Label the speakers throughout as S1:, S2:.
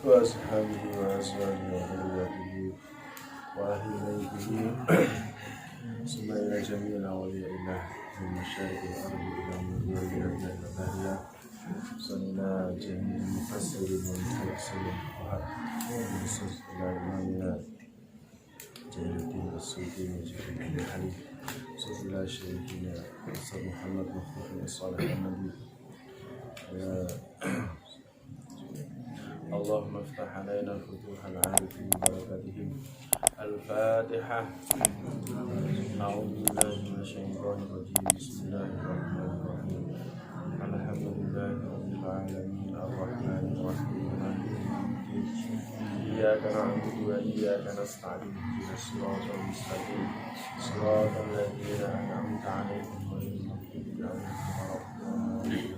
S1: وأصحابه وأزواجه وذريته وأهل بيته ثم إلى جميع الأولياء الله من مشارق الأرض إلى مغربها إلى مغاربها صلى على جميع المفسرين والمفسرين وخصوص إلى إمامنا جلال الدين السيوطي وجلال الحليم صلى على شيخنا سيد محمد مخلوق صالح النبي اللهم افتح علينا فتوح العارفين ببركاتهم. الفاتحة. أعوذ بالله من الشيطان الرجيم. بسم الله الرحمن الرحيم. الحمد لله رب العالمين الرحمن الرحيم مالك يوم الدين إياك نعبد وإياك نستعين اهدنا الصراط المستقيم صراط الذين أنعمت عليهم غير المغضوب عليهم ولا الضالين.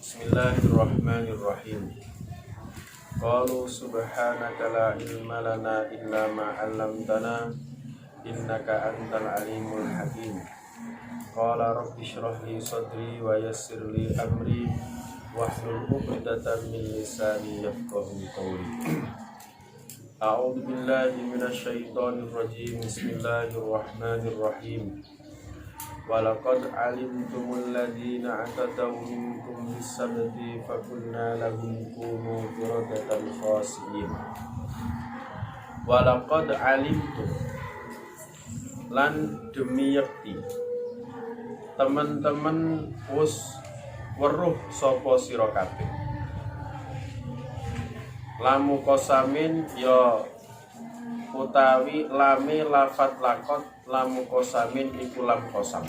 S1: Bismillahirrahmanirrahim. Qalu subhanaka la ilma lana illa ma 'allamtana innaka antal alimul hakim. Qala rabbi shrah li sadri wa yassir li amri wahlul 'uqdatam min lisani yafqahu qawli. A'udzu billahi minasy syaithanir rajim. Bismillahirrahmanirrahim. Walaqad alimtumul ladzina atadaw minkum bis-sabti fakulna lahum kunu qiradatan khasiin. Walaqad alimtum lan demi yakti teman-teman wis weruh sapa sira kabeh. Lamu kosamin ya utawi lame lafat lakot lamu kosamin iku lam kosam.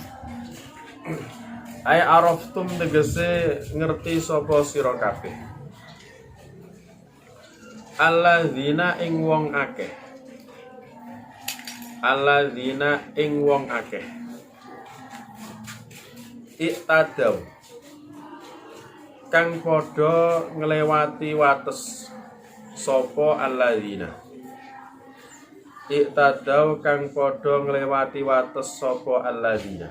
S1: Ai araftum tegese ngerti sapa sira kabeh. Alladzina ing wong akeh. Alladzina ing wong akeh. Iktadaw kang padha nglewati wates sapa alladzina. Iktadaw kang padha nglewati wates sapa alladzina.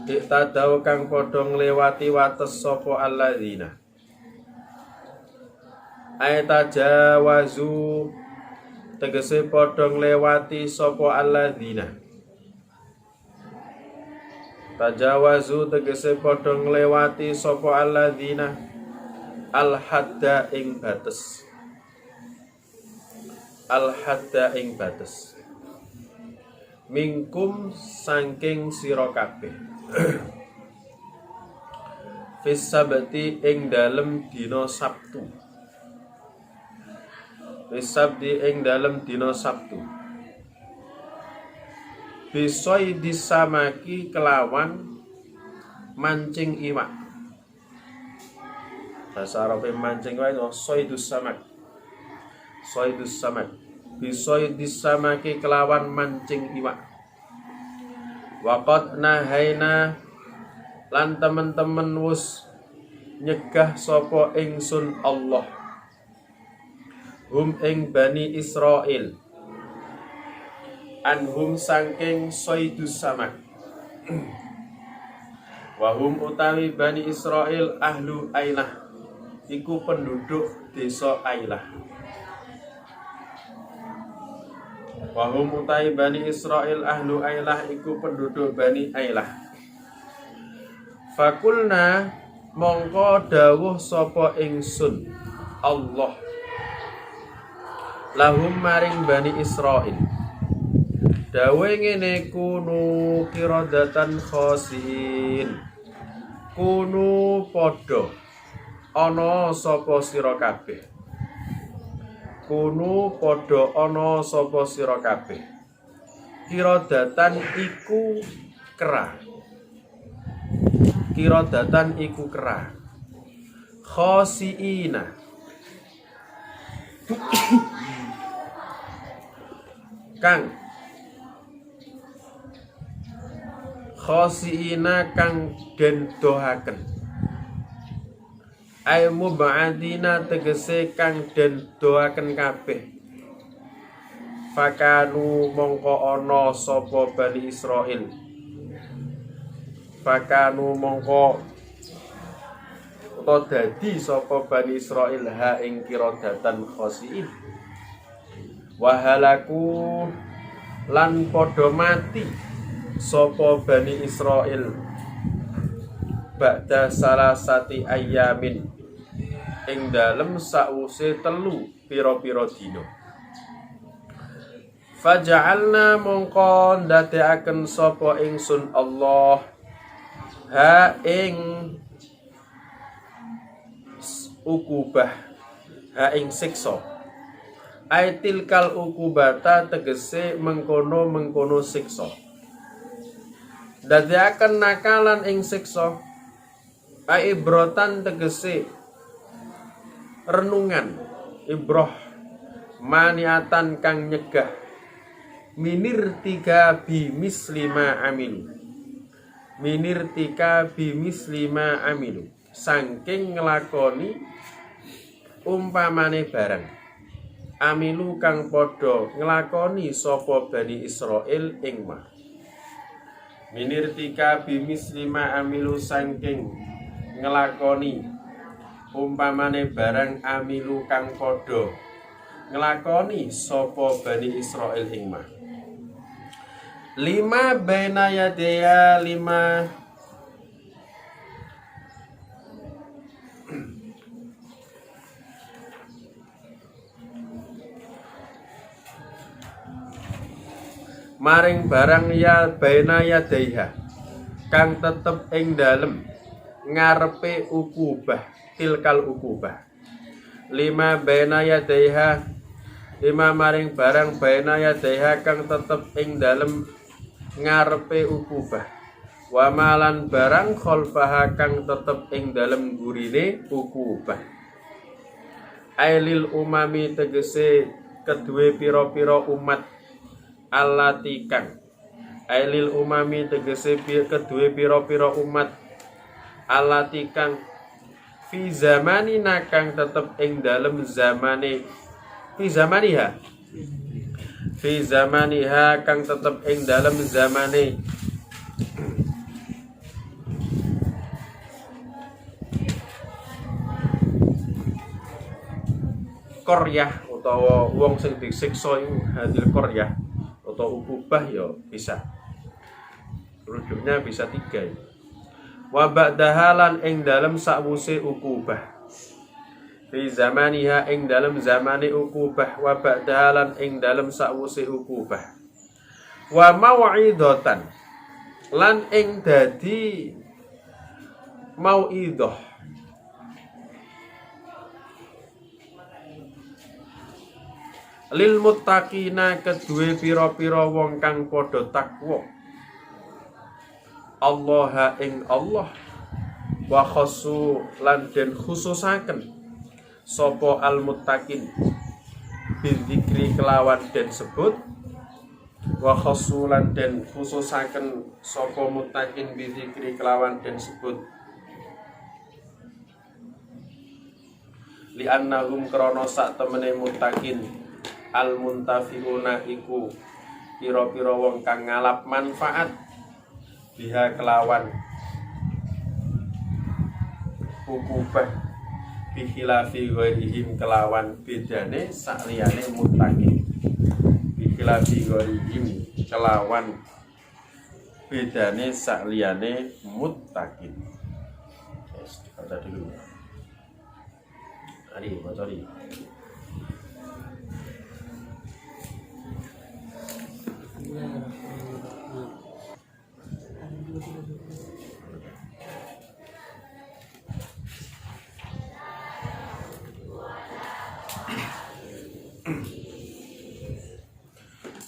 S1: Iktadaw kang padha nglewati wates sapa alladzina. Ayatajawazu tegese padha nglewati sapa alladzina. Tajawazu tegese padha nglewati sapa alladzina al-hadda ing bates. Al-hadda ing bates. Mingkum saking sira kabeh. Fis sabti ing dalem dina Sabtu. Fis sabti ing dalem dina Sabtu. Bisoi disamaki kelawan mancing iwak. Bahasa Arabe mancing wae soidus samak. Soidus samak. Bisoi disamaki kelawan mancing iwak. Waqad nahaina lan temen-temen wus nyegah sapa ingsun Allah. Hum ing Bani Israil. Anhum sangking soidus samak. Wahum utawi Bani Israil ahlu Ailah. Iku penduduk desa Ailah. Wahum utawi Bani Israil ahlu Ailah iku penduduk Bani Ailah. Fakulna mongko dawuh sapa ingsun Allah lahum maring Bani Israil. Dawe ngene kunu qiradatan khosin. Kunu padha ana sapa sira kabeh. Kunu padha ana sapa sira kabeh. Qiradatan iku kera. Qiradatan iku kera. Khosiina. Kang khosiina kang den dohaken. Ay mubadina tegese kang den dohaken kabeh. Fakanu mongko ana sapa Bani Israil. Fakanu mongko utawa dadi sapa Bani Israil ha ing kirodatan khosiin. Wahalaku lan padha mati sapa Bani Israil ba'da salasati ayamin ing dalem sawuse telu pira-pira dina. Faja'alna mongko ndadekaken sapa ingsun Allah ha ing ukubah ha ing siksa. Aitil kal ukubata tegese mengkono siksa. Ndadekaken nakalan ing siksa. Ibrotan tegese renungan, ibroh maniatan kang nyegah. Minir tika bimis lima amilu. Minir tika bimis lima amilu. Saking ngelakoni umpamane barang. Amilu kang podo ngelakoni sapa Bani Israil ing ma. Minir tika bimis lima amilu saking ngelakoni umpamane barang amilu kang podo ngelakoni sapa Bani Israil ing ma. Lima baina yadaya lima maring barang ya baina yadaiha kang tetep ing dalem ngarepe ukubah tilkal ukubah. Lima baina yadaiha lima maring barang baina yadaiha kang tetep ing dalem ngarepe ukubah. Wa malan barang khalfaha kang tetep ing dalem gurine ukubah. Ailil umami tegese kedue pira-pira umat allati kang ailil umami tegese kedue pira-pira umat allati kang fi zamanina kang tetep ing dalem zamane fi zamaniha fi zamaniha kang tetep ing dalem zamane Koryah utawa wong sing disiksa iku hadil koryah utawa ukubah ya bisa rujuknya bisa 3. Wa ba'dahalan ing dalem sakwuse ukubah fi zamaniha ing dalem zamane ukubah. Wa ba'dahalan ing dalem sakwuse ukubah. Wa mau'idatan lan ing dadi mau'idah lil muttaqina kedue pira-pira wong kang padha takwa Allah ing Allah. Wa khassu lan den khususaken sapa al muttaqin bizikri kelawan den sebut. Wa khassu lan den khususaken sapa muttaqin bizikri kelawan den sebut. Li annahum krana sak temene muttaqin al muntafiuna iku pira-pira wong kang ngalap manfaat biha kelawan ukubah bikhilafi ghairihim kelawan bedane sakliyane muttaqin. Bikhilafi ghairihim kelawan bedane sakliyane muttaqin. Yes, baca dulu. Ari, baca dulu.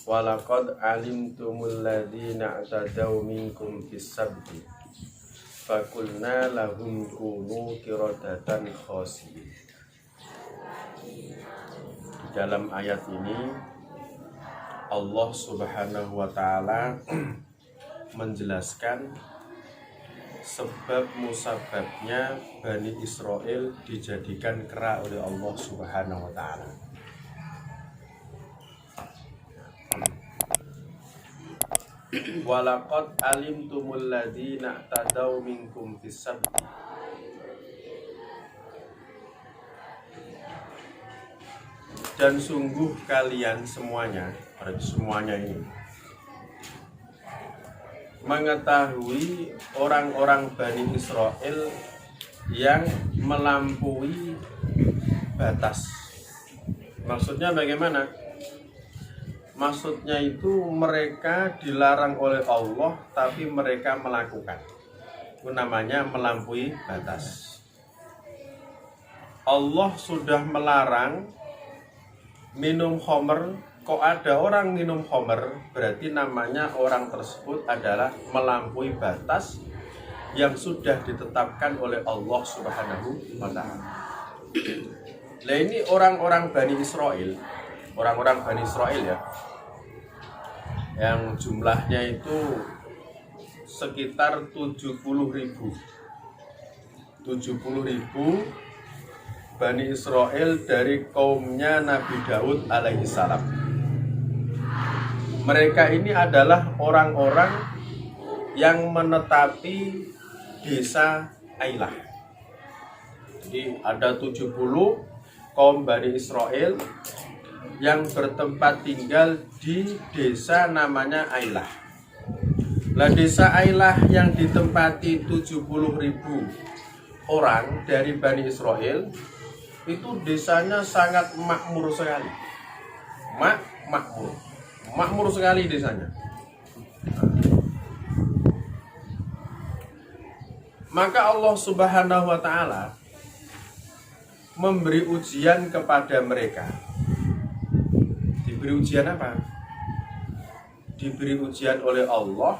S1: Walaqad alimtumul ladzina i'tadaw minkum fis-sabti fakulna lahum kunu qiradatan khasiin. Dalam ayat ini Allah Subhanahu wa taala menjelaskan sebab musababnya Bani Israil dijadikan kera oleh Allah Subhanahu wa taala. Walaqad alimtumul ladzina i'tadaw minkum fis-sabti Dan sungguh kalian semuanya, semuanya ini mengetahui orang-orang Bani Israel yang melampaui batas. Maksudnya bagaimana? Maksudnya itu mereka dilarang oleh Allah tapi mereka melakukan. Itu namanya melampaui batas. Allah sudah melarang minum khamr, kok ada orang minum khamr, berarti namanya orang tersebut adalah melampaui batas yang sudah ditetapkan oleh Allah Subhanahu wa ta'ala. Nah ini orang-orang Bani Israel, ya, yang jumlahnya itu sekitar 70.000 Bani Israel dari kaumnya Nabi Daud alaihissalam. Mereka ini adalah orang-orang yang menetapi desa Ailah. Jadi ada 70 kaum Bani Israel yang bertempat tinggal di desa namanya Ailah. Nah, desa Ailah yang ditempati 70.000 orang dari Bani Israel itu desanya sangat makmur sekali. Makmur sekali desanya. Maka Allah Subhanahu wa ta'ala memberi ujian kepada mereka. Diberi ujian apa? Diberi ujian oleh Allah,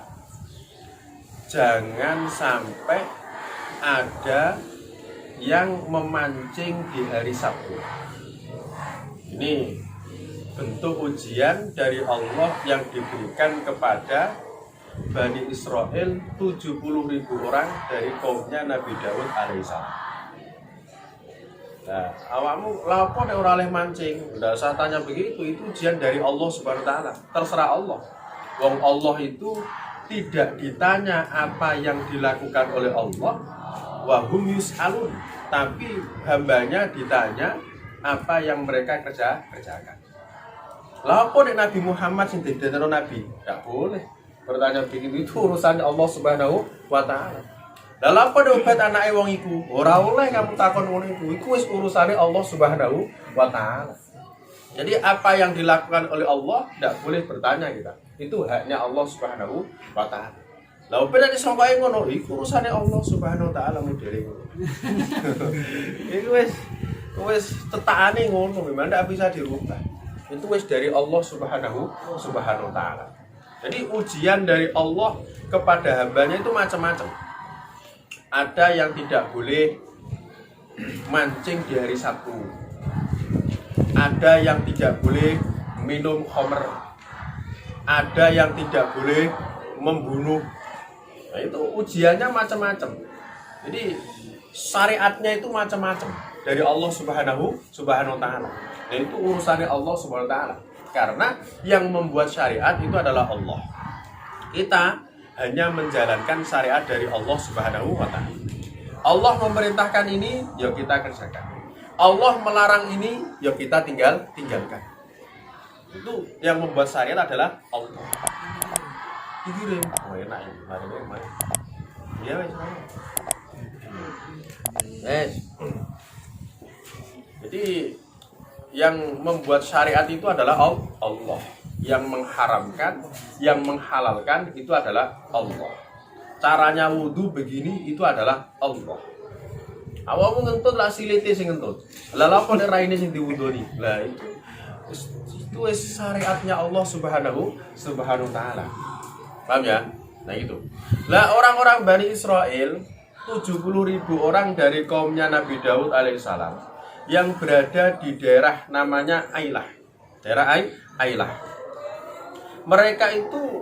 S1: jangan sampai ada yang memancing di hari Sabtu. Ini bentuk ujian dari Allah yang diberikan kepada Bani Israel 70.000 orang dari kaumnya Nabi Daud alaihissalam. Nah, awakmu lapo nek ora oleh mancing, ndak usah tanya begitu, itu ujian dari Allah Subhanahu wa taala. Terserah Allah. Wong Allah itu tidak ditanya apa yang dilakukan oleh Allah, wa hum yus'alun, tapi hambanya ditanya apa yang mereka kerjakan. Lah apa nek Nabi Muhammad sing didadekno nabi? Enggak boleh bertanya begitu, itu urusan Allah Subhanahu wa taala. Lah apa nek obat anake wong iku? Ora oleh kamu takon ngono iku. Iku wis urusane Allah Subhanahu wa taala. Jadi apa yang dilakukan oleh Allah enggak boleh bertanya kita. Itu haknya Allah Subhanahu wa taala. Lah opo nek sampai ngono, iku urusane Allah Subhanahu wa taala modele ngono. Iku wis tetakane ngono, memang ndak bisa dirubah. Itu wis dari Allah Subhanahu wa taala. Jadi ujian dari Allah kepada hambanya itu macam-macam. Ada yang tidak boleh mancing di hari Sabtu. Ada yang tidak boleh minum khamr. Ada yang tidak boleh membunuh. Nah, itu ujiannya macam-macam. Jadi syariatnya itu macam-macam dari Allah Subhanahu wa taala. Nah, itu urusannya Allah Subhanahu wa taala. Karena yang membuat syariat itu adalah Allah. Kita hanya menjalankan syariat dari Allah Subhanahu wa taala. Allah memerintahkan ini, ya kita kerjakan. Allah melarang ini, ya kita tinggalkan. Itu yang membuat syariat adalah Allah. Dikirim. Oh, enak ini. Mari. Iya, wes. Jadi yang membuat syariat itu adalah Allah. Yang mengharamkan, yang menghalalkan itu adalah Allah. Caranya wudhu begini itu adalah Allah. Awakmu ngentut lah silite sing ngentut. Lah lha apa nek raine sing diwudoni? Lah itu syariatnya Allah Subhanahu wa taala. Paham ya? Nah itu. Lah orang-orang Bani Israel 70.000 orang dari kaumnya Nabi Daud alaihissalam yang berada di daerah namanya Ailah. Daerah Ailah. Mereka itu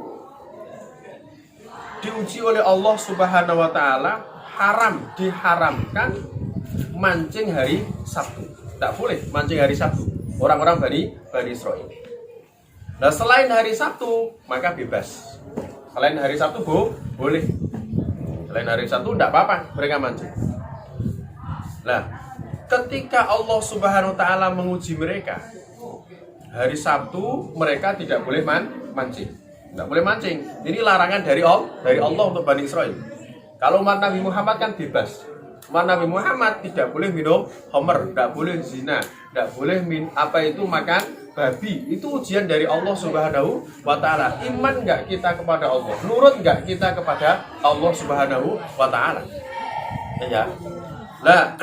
S1: diuji oleh Allah Subhanahu wa taala, diharamkan mancing hari Sabtu. Tidak boleh mancing hari Sabtu. Orang-orang Bani Israel. Nah, selain hari Sabtu maka bebas. Selain hari Sabtu boleh. Selain hari Sabtu tidak apa-apa mereka mancing. Nah, ketika Allah Subhanahu wa taala menguji mereka, hari Sabtu mereka tidak boleh mancing. Tidak boleh mancing. Ini larangan dari Allah untuk Bani Israel. Kalau umat Nabi Muhammad kan bebas. Umat Nabi Muhammad tidak boleh minum khamr, tidak boleh zina, tidak boleh makan babi. Itu ujian dari Allah Subhanahu wa Ta'ala. Iman enggak kita kepada Allah? Nurut enggak kita kepada Allah Subhanahu wa Ta'ala? Ya. Nah,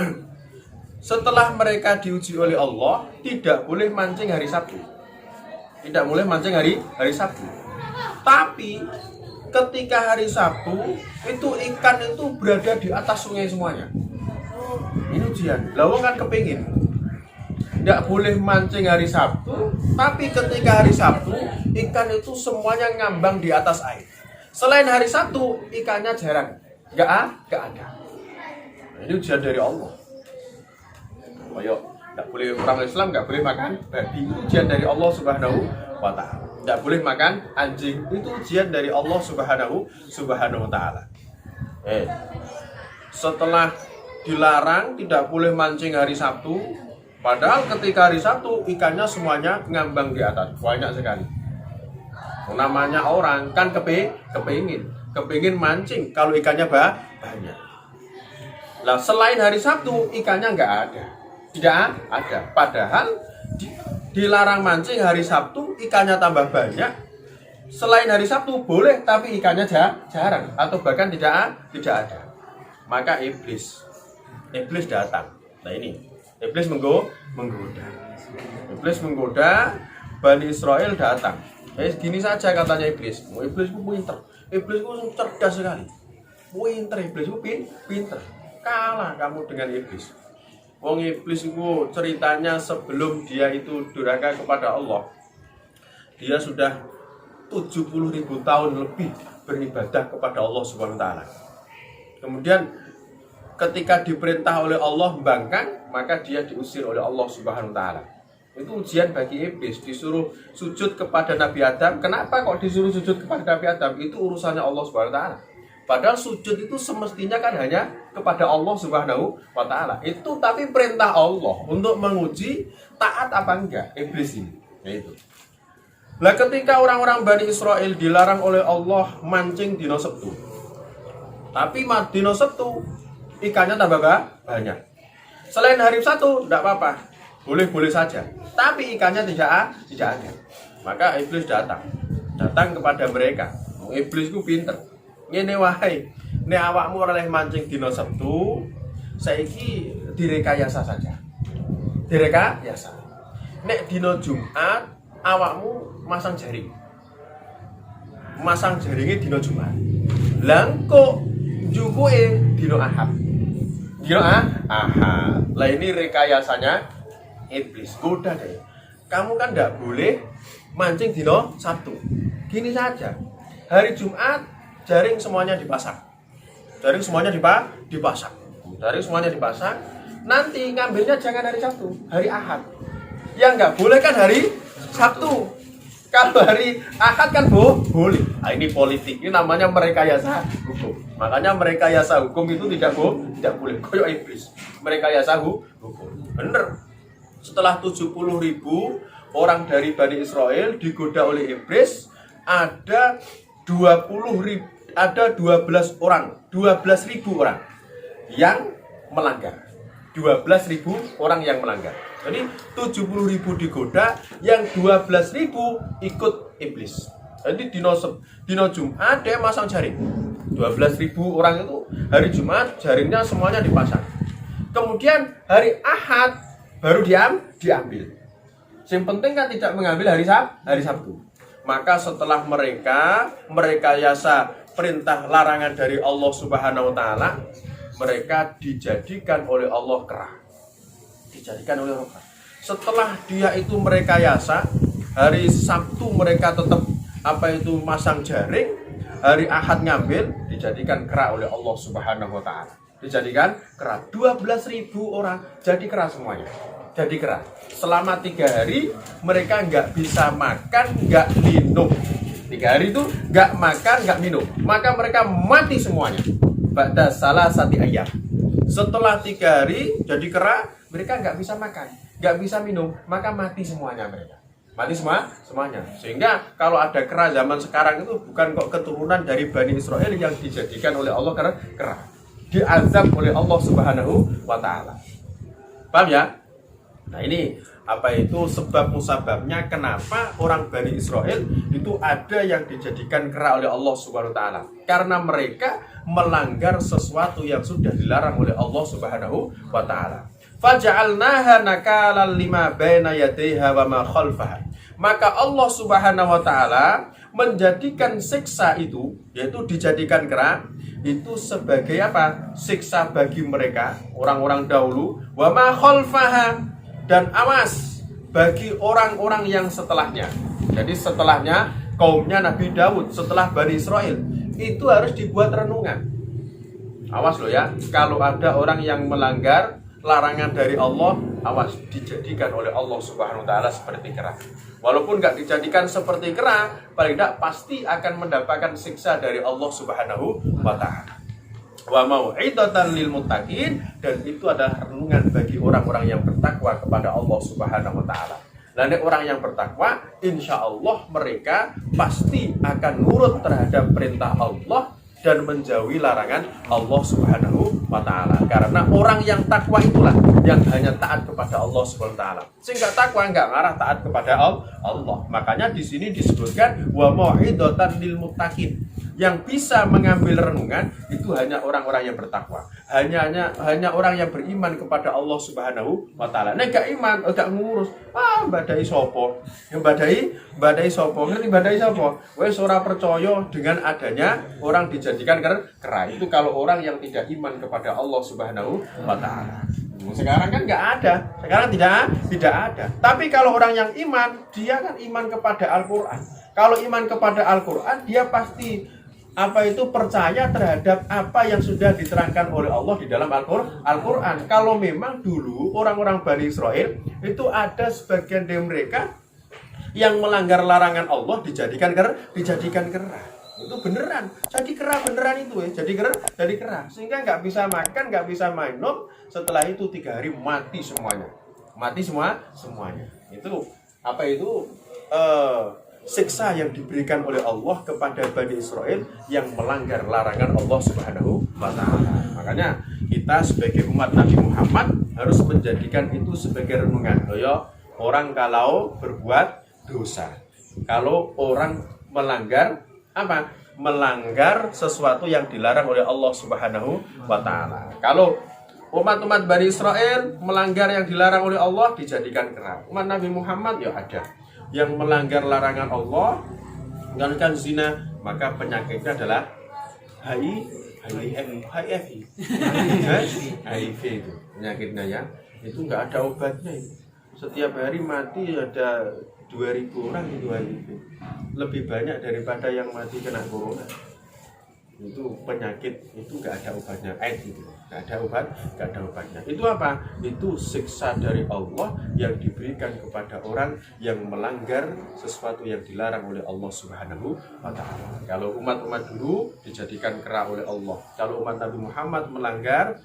S1: setelah mereka diuji oleh Allah, tidak boleh mancing hari Sabtu. Tidak boleh mancing hari Sabtu. Tapi ketika hari Sabtu, itu ikan itu berada di atas sungai semuanya. Ini ujian. Lawang kan kepingin. Tidak boleh mancing hari Sabtu, tapi ketika hari Sabtu, ikan itu semuanya ngambang di atas air. Selain hari Sabtu, ikannya jarang. Nggak ada. Ini ujian dari Allah. Ayo, nggak boleh orang Islam nggak boleh makan babi, itu ujian dari Allah Subhanahu wa Ta'ala. Nggak boleh makan anjing, itu ujian dari Allah Subhanahu wa Ta'ala. Setelah dilarang tidak boleh mancing hari Sabtu, padahal ketika hari Sabtu ikannya semuanya ngambang di atas, banyak sekali. Namanya orang kan kepingin mancing kalau ikannya banyak. Nah, selain hari Sabtu ikannya nggak ada. Tidak ada. Padahal dilarang mancing hari Sabtu, ikannya tambah banyak. Selain hari Sabtu boleh, tapi ikannya jarang atau bahkan tidak ada. Maka iblis datang. Nah ini, iblis menggoda. Iblis menggoda, Bani Israel datang. Gini saja katanya iblis. Iblis itu pinter. Iblis itu cerdas sekali. Iblis itu pinter. Kalah kamu dengan iblis. Wong iblis itu ceritanya sebelum dia itu durhaka kepada Allah, dia sudah 70.000 tahun lebih beribadah kepada Allah Subhanahu wa Ta'ala. Kemudian ketika diperintah oleh Allah membangkang, maka dia diusir oleh Allah Subhanahu wa Ta'ala. Itu ujian bagi iblis, disuruh sujud kepada Nabi Adam. Kenapa kok disuruh sujud kepada Nabi Adam? Itu urusannya Allah Subhanahu wa Ta'ala. Padahal sujud itu semestinya kan hanya kepada Allah Subhanahu wa Ta'ala. Itu tapi perintah Allah untuk menguji taat apa enggak iblis ini. Itu. Nah, ketika orang-orang Bani Israel dilarang oleh Allah mancing dino Sabtu. Tapi dino Sabtu ikannya tambah banyak. Selain hari Sabtu enggak apa-apa. Boleh-boleh saja. Tapi ikannya tidak ada. Maka iblis datang kepada mereka. Iblis itu pinter. Ngene wae, nek awakmu oleh mancing dina Sabtu, saiki direkayasa saja. Direkayasa. Nek dina Jumat awakmu masang jaring. Masang jaringnya dina Jumat. Lah engko njukuke dina Ahad. Dina Ahad. Lah ini rekayasanya iblis. Goda deh. Kamu kan enggak boleh mancing dina Sabtu. Gini saja. Hari Jumat jaring semuanya dipasang. Nanti ngambilnya jangan hari Sabtu, hari Ahad. Yang nggak boleh kan hari Sabtu. Kalau hari Ahad kan boleh. Nah, ini politik. Ini namanya merekayasa hukum. Makanya merekayasa hukum itu tidak boleh. Koyok iblis. Merekayasa hukum. Bener. Setelah 70.000 orang dari Bani Israel digoda oleh iblis, ada 12.000 orang yang melanggar. 12.000 orang yang melanggar. Jadi 70.000 digoda, yang 12.000 ikut iblis. Jadi dino Jumat dia masang jaring. 12.000 orang itu hari Jumat jaringnya semuanya dipasang. Kemudian hari Ahad baru diambil. Yang penting kan tidak mengambil hari Sabtu. Maka setelah mereka merekayasa perintah larangan dari Allah Subhanahu wa Ta'ala, mereka dijadikan oleh Allah kera. Setelah dia itu merekayasa, hari Sabtu mereka tetap masang jaring, hari Ahad ngambil, dijadikan kera oleh Allah Subhanahu wa Ta'ala. Dijadikan kera. 12.000 orang jadi kera semuanya. Jadi kera. Selama 3 hari mereka nggak bisa makan, nggak minum. 3 hari itu nggak makan, nggak minum. Maka mereka mati semuanya. Ba'da salasati ayyam. Setelah 3 hari jadi kera, mereka nggak bisa makan, nggak bisa minum, maka mati semuanya mereka. Mati semuanya. Sehingga kalau ada kera zaman sekarang itu bukan kok keturunan dari Bani Israel yang dijadikan oleh Allah karena kera. Diazab oleh Allah Subhanahu wa taala. Paham ya? Nah, ini apa itu sebab musababnya kenapa orang Bani Israel itu ada yang dijadikan kera oleh Allah Subhanahu wa taala? Karena mereka melanggar sesuatu yang sudah dilarang oleh Allah Subhanahu wa taala. Faja'alnaha nakalan lima baina yadayha wa ma khalfaha. Maka Allah Subhanahu wa taala menjadikan siksa itu, yaitu dijadikan kera, itu sebagai apa? Siksa bagi mereka, orang-orang dahulu, wa ma khalfaha, dan awas bagi orang-orang yang setelahnya. Jadi setelahnya kaumnya Nabi Daud, setelah Bani Israel, itu harus dibuat renungan. Awas loh ya, kalau ada orang yang melanggar larangan dari Allah, awas, dijadikan oleh Allah Subhanahu wa taala seperti kera. Walaupun nggak dijadikan seperti kera, paling tidak pasti akan mendapatkan siksa dari Allah Subhanahu wa taala. Wa mau'idatan lil muttaqin, dan itu adalah renungan bagi orang-orang yang bertakwa kepada Allah Subhanahu wa taala. Dan orang yang bertakwa, insya Allah mereka pasti akan nurut terhadap perintah Allah dan menjauhi larangan Allah Subhanahu wa taala. Karena orang yang takwa itulah yang hanya taat kepada Allah Subhanahu wa taala. Sehingga takwa enggak ngarah taat kepada Allah. Makanya di sini disebutkan wa mau'idatan lil muttaqin. Yang bisa mengambil renungan itu hanya orang-orang yang bertakwa. Hanya orang yang beriman kepada Allah Subhanahu wa taala. Nek gak iman, gak ngurus, badai sopo. Yang badai sopo, ngerti badai sopo? Wes ora percaya dengan adanya orang dijadikan kera. Itu kalau orang yang tidak iman kepada Allah Subhanahu wa taala. Sekarang kan nggak ada. Sekarang tidak ada. Tapi kalau orang yang iman, dia kan iman kepada Al-Qur'an. Kalau iman kepada Al-Qur'an, dia pasti percaya terhadap apa yang sudah diterangkan oleh Allah di dalam Al-Qur'an. Kalau memang dulu orang-orang Bani Israel itu ada sebagian dari mereka yang melanggar larangan Allah dijadikan kera. Itu beneran. Jadi kera beneran itu ya. Jadi kera. Sehingga nggak bisa makan, nggak bisa minum. Setelah itu 3 hari mati semuanya. Semuanya. Itu siksa yang diberikan oleh Allah kepada Bani Israel yang melanggar larangan Allah Subhanahu wa taala. Makanya kita sebagai umat Nabi Muhammad harus menjadikan itu sebagai renungan. Orang kalau berbuat dosa, kalau orang melanggar sesuatu yang dilarang oleh Allah Subhanahu wa taala. Kalau umat-umat Bani Israel melanggar yang dilarang oleh Allah dijadikan kera. Umat Nabi Muhammad ya ada yang melanggar larangan Allah, menjalankan zina, maka penyakitnya adalah HIV itu penyakitnya ya. Itu nggak ada obatnya itu. Setiap hari mati ada 2.000 orang itu HIV. Lebih banyak daripada yang mati kena corona. Itu penyakit itu nggak ada obatnya, AIDS itu nggak ada obatnya. Itu apa? Itu siksa dari Allah yang diberikan kepada orang yang melanggar sesuatu yang dilarang oleh Allah Subhanahu wa taala. Kalau umat-umat dulu dijadikan kera oleh Allah. Kalau umat Nabi Muhammad melanggar,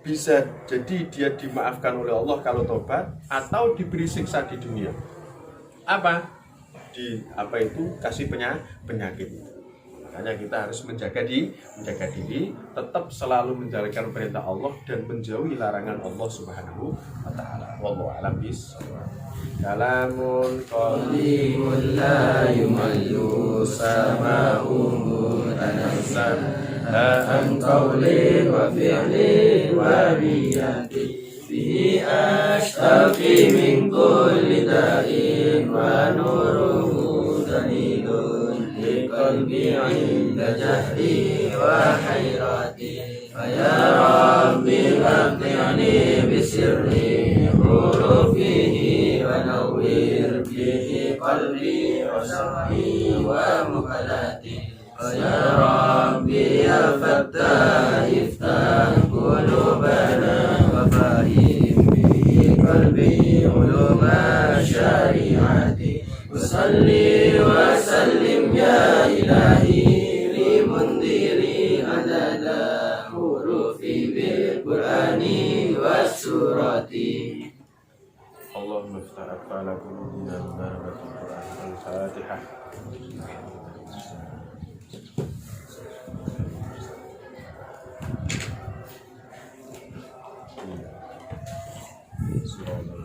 S1: bisa jadi dia dimaafkan oleh Allah kalau tobat, atau diberi siksa di dunia. Kasih penyakit. Makanya kita harus menjaga diri, tetap selalu menjalankan perintah Allah dan menjauhi larangan Allah Subhanahu wa taala. Wallahu a'lam bishawab. Kalamun qalimul la yumallu sama'u tanazzal an qawli wa fi'li wa riyati bihi ashtaqi min kulli da'in wa nuruhu dalilun qalbi 'inda jahri wa hayrati ya rabbi aqti'ni bi sirri hurufihi wa nawwir bihi qalbi wa sam'i wa muqallati ya rabbi ya fattah iftah qulubana wa fahim bihi qalbi uluma syari'ati Salli wa sallim ya ilahi li mundiri adada hurufi bil qur'ani was surati. Allah اللهم افتح أقفال قلوبنا ببركة القرآن. الفاتحة. Surah